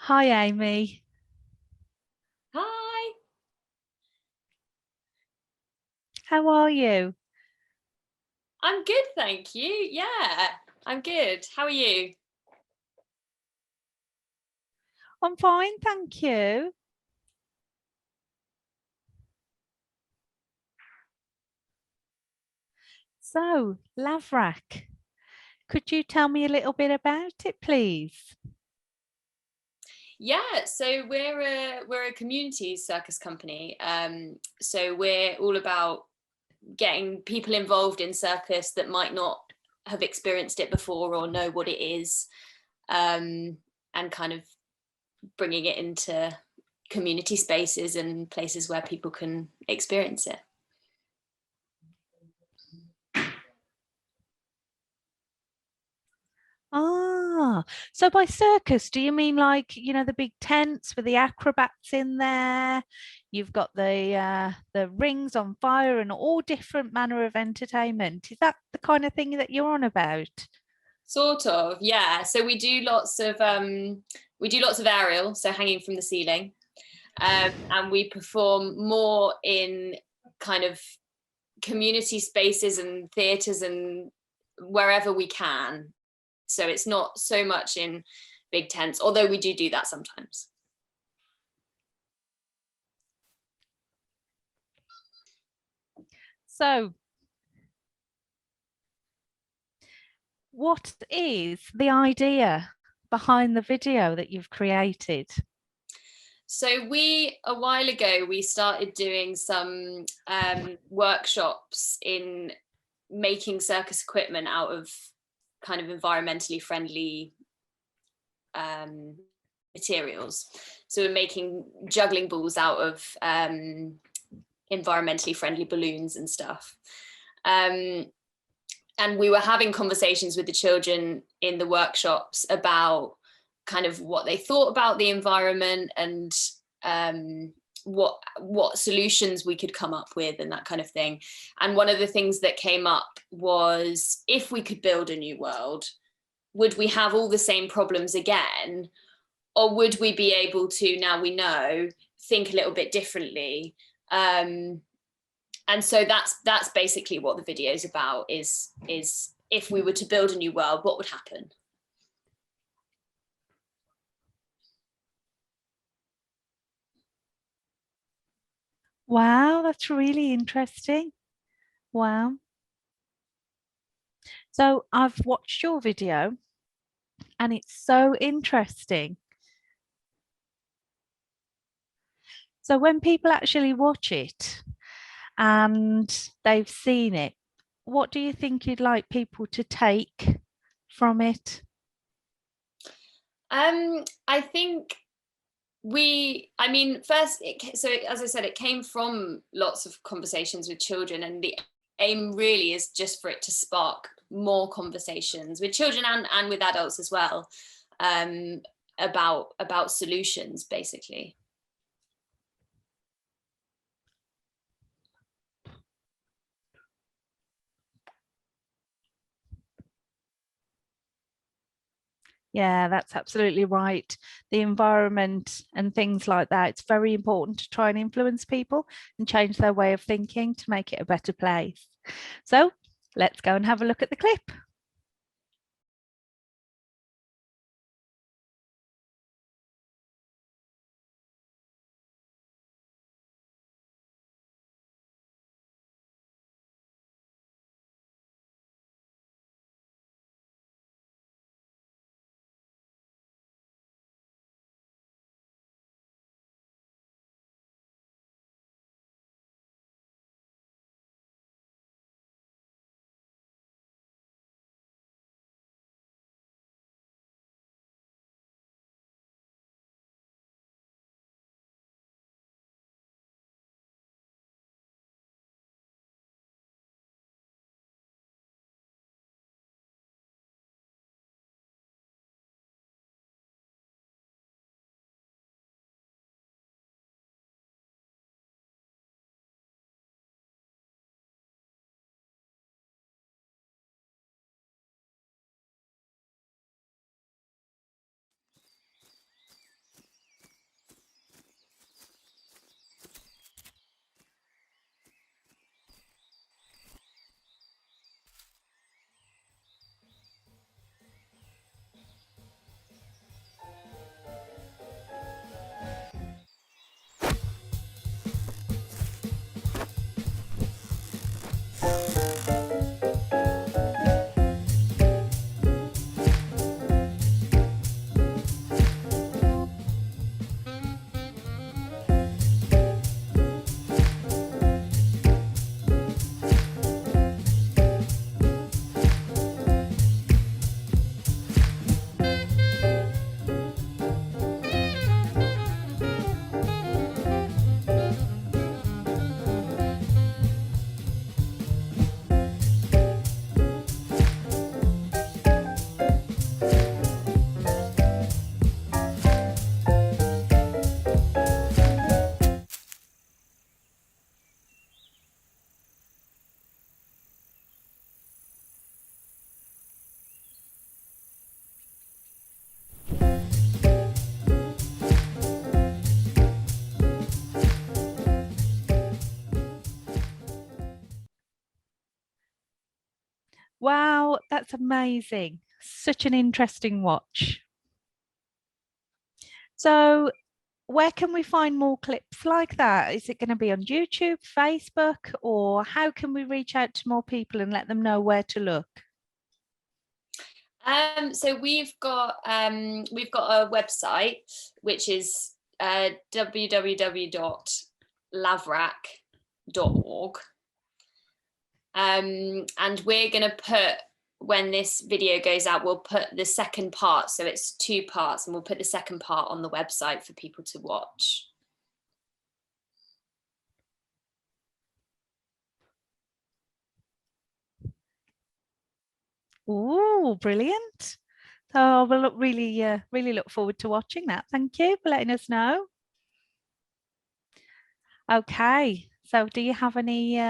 Hi, Amy. Hi, How are you? I'm good, thank you. Yeah, I'm good. How are you? I'm fine, thank you. So, Lavrak, could you tell me a little bit about it, please? Yeah, so we're a community circus company. So we're all about getting people involved in circus that might not have experienced it before or know what it is, and kind of bringing it into community spaces and places where people can experience it. Ah, so by circus, do you mean like, the big tents with the acrobats in there? You've got the rings on fire and all different manner of entertainment. Is that the kind of thing that you're on about? Sort of, yeah. So we do lots of aerial, so hanging from the ceiling. And we perform more in kind of community spaces and theatres and wherever we can. So it's not so much in big tents, although we do that sometimes. So, what is the idea behind the video that you've created? So a while ago, we started doing some workshops in making circus equipment out of kind of environmentally friendly um, materials. So we're making juggling balls out of environmentally friendly balloons and stuff. Um, and we were having conversations with the children in the workshops about kind of what they thought about the environment and what solutions we could come up with and that kind of thing. And one of the things that came up was, if we could build a new world, would we have all the same problems again, or would we be able to, now we know, think a little bit differently? And so that's basically what the video is about, is if we were to build a new world, what would happen? Wow, that's really interesting. Wow. So I've watched your video and it's so interesting. So when people actually watch it and they've seen it, what do you think you'd like people to take from it? I think I mean, first, as I said, it came from lots of conversations with children, and the aim really is just for it to spark more conversations with children and with adults as well, um, about solutions, basically. Yeah, that's absolutely right. The environment and things like that, it's very important to try and influence people and change their way of thinking to make it a better place. So let's go and have a look at the clip. Wow, that's amazing. Such an interesting watch. So, where can we find more clips like that? Is it going to be on YouTube, Facebook, or how can we reach out to more people and let them know where to look? So we've got a website which is www.lavrak.org, and we're going to put, when this video goes out, we'll put the second part, so it's 2 parts, and we'll put the second part on the website for people to watch. Oh, brilliant. So we'll look really look forward to watching that. Thank you for letting us know. Okay, so do you have any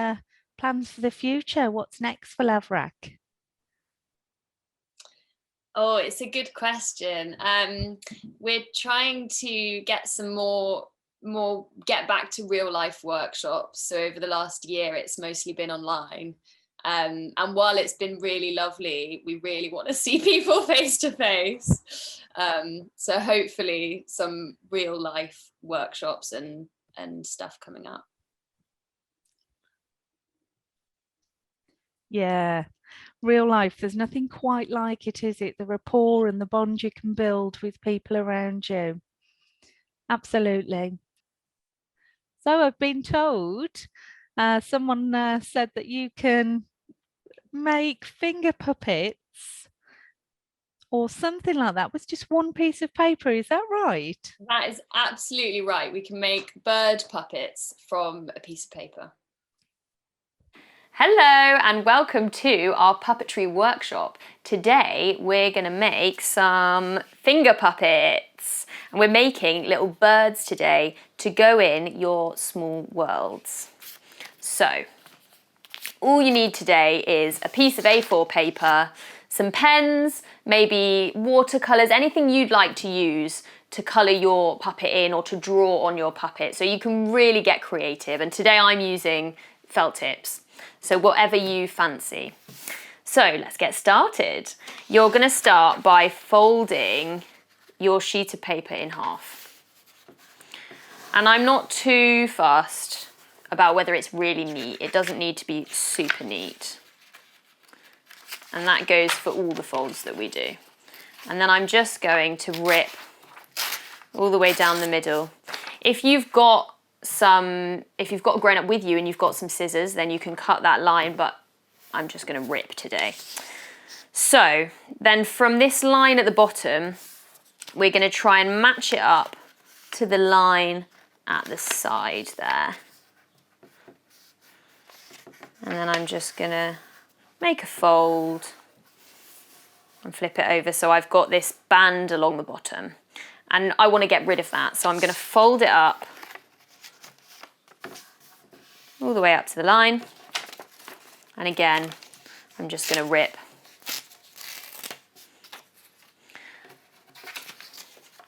plans for the future? What's next for Lavrak? Oh, it's a good question. We're trying to get some more get back to real life workshops. So over the last year, it's mostly been online. And while it's been really lovely, we really want to see people face to face. So hopefully some real life workshops and stuff coming up. Yeah, real life, there's nothing quite like it, is it? The rapport and the bond you can build with people around you. Absolutely. So I've been told, someone said that you can make finger puppets or something like that with just one piece of paper. Is that right? That is absolutely right. We can make bird puppets from a piece of paper. Hello and welcome to our puppetry workshop. Today we're going to make some finger puppets, and we're making little birds today to go in your small worlds. So all you need today is a piece of A4 paper, some pens, maybe watercolours, anything you'd like to use to colour your puppet in or to draw on your puppet. So you can really get creative, and today I'm using felt tips. So whatever you fancy. So let's get started. You're going to start by folding your sheet of paper in half. And I'm not too fussed about whether it's really neat. It doesn't need to be super neat. And that goes for all the folds that we do. And then I'm just going to rip all the way down the middle. If you've got a grown-up with you and you've got some scissors, then you can cut that line, but I'm just going to rip today. So then from this line at the bottom, we're going to try and match it up to the line at the side there. And then I'm just going to make a fold and flip it over so I've got this band along the bottom. And I want to get rid of that, so I'm going to fold it up all the way up to the line. And again, I'm just going to rip.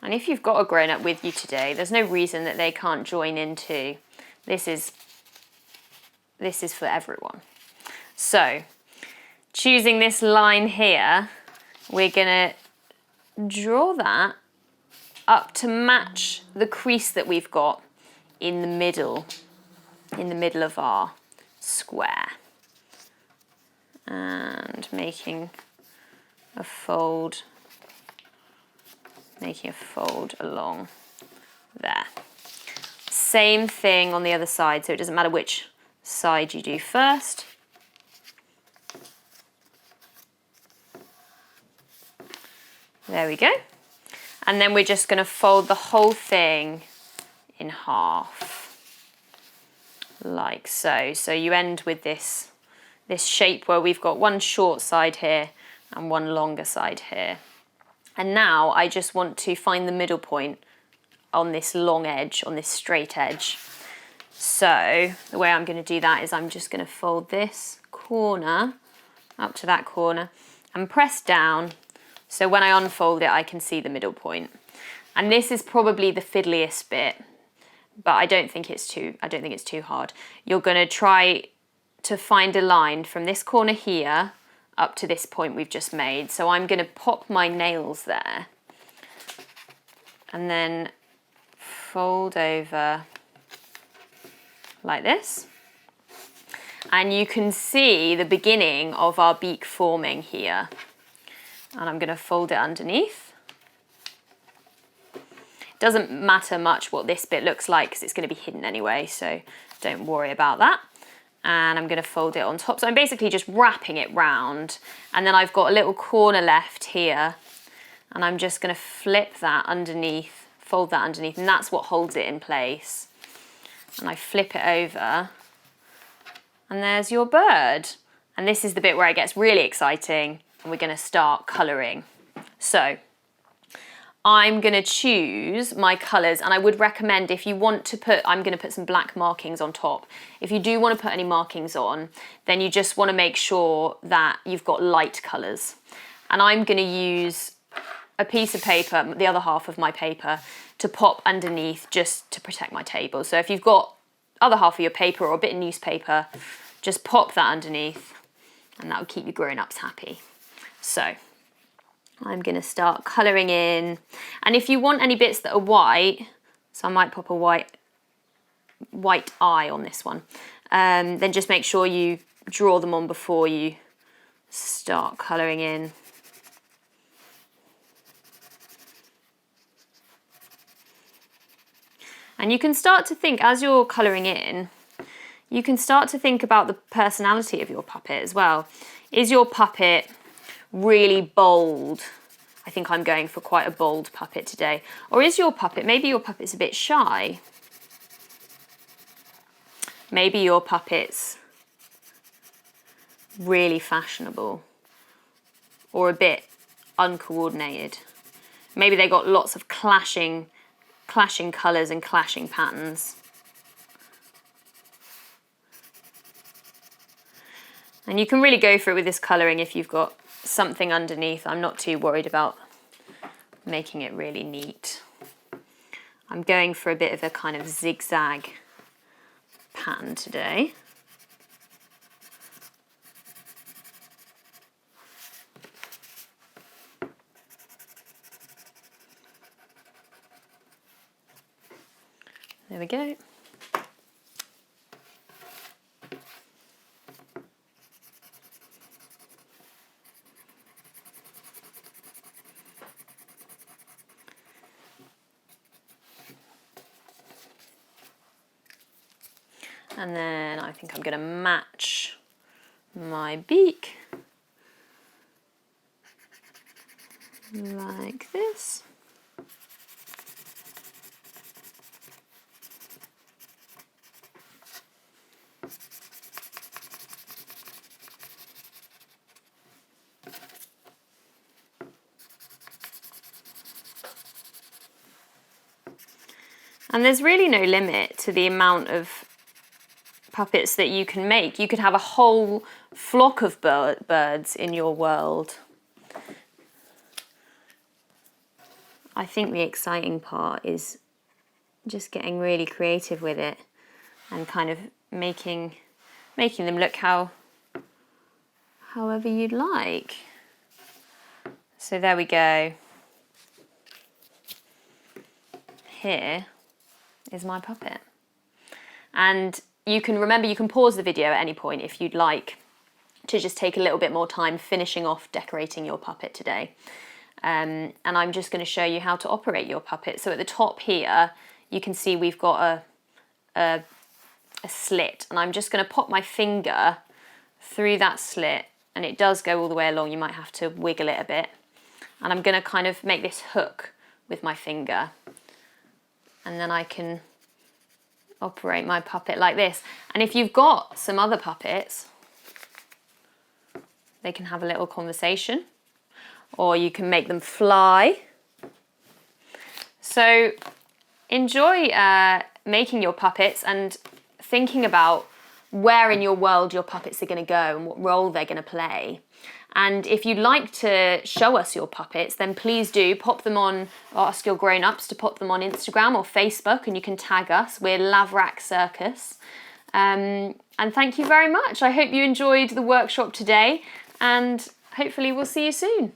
And if you've got a grown-up with you today, there's no reason that they can't join in too. This is for everyone. So, choosing this line here, we're going to draw that up to match the crease that we've got in the middle of our square, and making a fold along there. Same thing on the other side, so it doesn't matter which side you do first. There we go. And then we're just going to fold the whole thing in half, like so. So you end with this shape where we've got one short side here and one longer side here. And now I just want to find the middle point on this long edge, on this straight edge. So the way I'm going to do that is I'm just going to fold this corner up to that corner and press down. So when I unfold it, I can see the middle point. And this is probably the fiddliest bit, but I don't think it's too hard. You're going to try to find a line from this corner here up to this point we've just made. So I'm going to pop my nails there and then fold over like this. And you can see the beginning of our beak forming here. And I'm going to fold it underneath. It doesn't matter much what this bit looks like because it's going to be hidden anyway, so don't worry about that. And I'm going to fold it on top. So I'm basically just wrapping it round, and then I've got a little corner left here, and I'm just going to flip that underneath, fold that underneath, and that's what holds it in place. And I flip it over, and there's your bird. And this is the bit where it gets really exciting, and we're going to start colouring. So I'm going to choose my colours, and I would recommend, if you want to put, I'm going to put some black markings on top. If you do want to put any markings on, then you just want to make sure that you've got light colours. And I'm going to use a piece of paper, the other half of my paper, to pop underneath just to protect my table. So if you've got other half of your paper or a bit of newspaper, just pop that underneath, and that will keep your grown-ups happy. So I'm going to start colouring in, and if you want any bits that are white, so I might pop a white eye on this one, then just make sure you draw them on before you start colouring in. And you can start to think, as you're colouring in, you can start to think about the personality of your puppet as well. Is your puppet really bold? I think I'm going for quite a bold puppet today. Or is your puppet, maybe your puppet's a bit shy. Maybe your puppet's really fashionable or a bit uncoordinated. Maybe they got lots of clashing colours and clashing patterns. And you can really go for it with this colouring if you've got something underneath. I'm not too worried about making it really neat. I'm going for a bit of a kind of zigzag pattern today. There we go. And then I think I'm going to match my beak like this. And there's really no limit to the amount of puppets that you can make. You could have a whole flock of birds in your world. I think the exciting part is just getting really creative with it and kind of making them look however you'd like. So there we go. Here is my puppet. And you can pause the video at any point if you'd like to just take a little bit more time finishing off decorating your puppet today. And I'm just going to show you how to operate your puppet. So at the top here, you can see we've got a slit, and I'm just going to pop my finger through that slit, and it does go all the way along. You might have to wiggle it a bit. And I'm going to kind of make this hook with my finger, and then I can operate my puppet like this. And if you've got some other puppets, they can have a little conversation, or you can make them fly. So enjoy making your puppets and thinking about where in your world your puppets are going to go and what role they're going to play. And if you'd like to show us your puppets, then please do pop them on, or ask your grown-ups to pop them on Instagram or Facebook, and you can tag us. We're Lavrak Circus. And thank you very much. I hope you enjoyed the workshop today. and hopefully we'll see you soon.